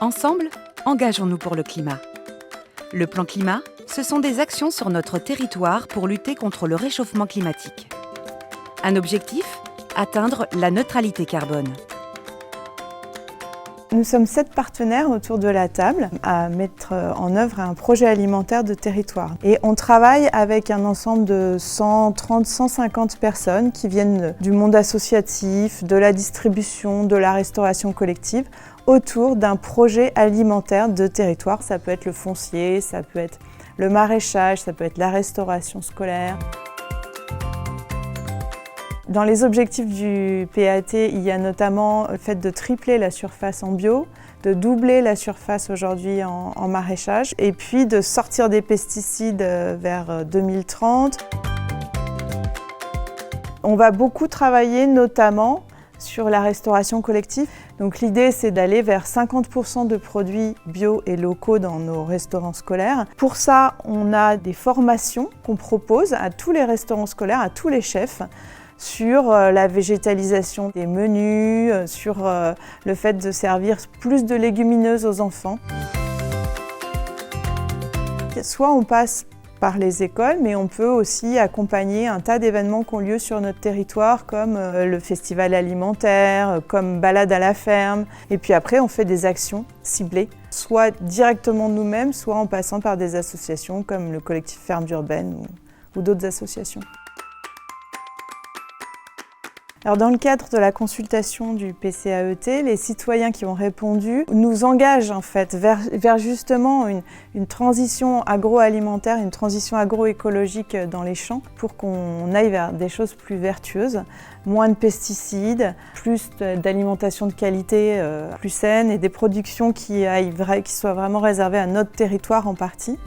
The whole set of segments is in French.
Ensemble, engageons-nous pour le climat. Le plan climat, ce sont des actions sur notre territoire pour lutter contre le réchauffement climatique. Un objectif ? Atteindre la neutralité carbone. Nous sommes 7 partenaires autour de la table à mettre en œuvre un projet alimentaire de territoire. Et on travaille avec un ensemble de 130-150 personnes qui viennent du monde associatif, de la distribution, de la restauration collective, autour d'un projet alimentaire de territoire. Ça peut être le foncier, ça peut être le maraîchage, ça peut être la restauration scolaire. Dans les objectifs du PAT, il y a notamment le fait de tripler la surface en bio, de doubler la surface aujourd'hui en maraîchage et puis de sortir des pesticides vers 2030. On va beaucoup travailler notamment sur la restauration collective. Donc l'idée, c'est d'aller vers 50% de produits bio et locaux dans nos restaurants scolaires. Pour ça, on a des formations qu'on propose à tous les restaurants scolaires, à tous les chefs, sur la végétalisation des menus, sur le fait de servir plus de légumineuses aux enfants. Soit on passe par les écoles, mais on peut aussi accompagner un tas d'événements qui ont lieu sur notre territoire, comme le festival alimentaire, comme balade à la ferme. Et puis après, on fait des actions ciblées, soit directement nous-mêmes, soit en passant par des associations comme le collectif Fermes Urbaines ou d'autres associations. Alors dans le cadre de la consultation du PCAET, les citoyens qui ont répondu nous engagent en fait vers justement une transition agroalimentaire, une transition agroécologique dans les champs pour qu'on aille vers des choses plus vertueuses, moins de pesticides, plus d'alimentation de qualité plus saine et des productions qui soient vraiment réservées à notre territoire en partie.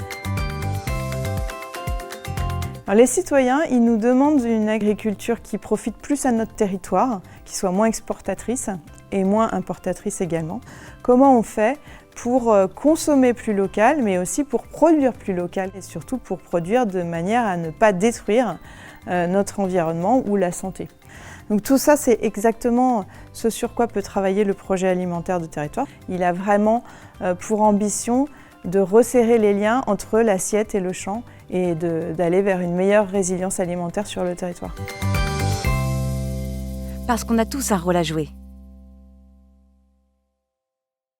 Alors les citoyens, ils nous demandent une agriculture qui profite plus à notre territoire, qui soit moins exportatrice et moins importatrice également. Comment on fait pour consommer plus local, mais aussi pour produire plus local et surtout pour produire de manière à ne pas détruire notre environnement ou la santé. Donc tout ça, c'est exactement ce sur quoi peut travailler le projet alimentaire de territoire. Il a vraiment pour ambition de resserrer les liens entre l'assiette et le champ et d'aller vers une meilleure résilience alimentaire sur le territoire. Parce qu'on a tous un rôle à jouer.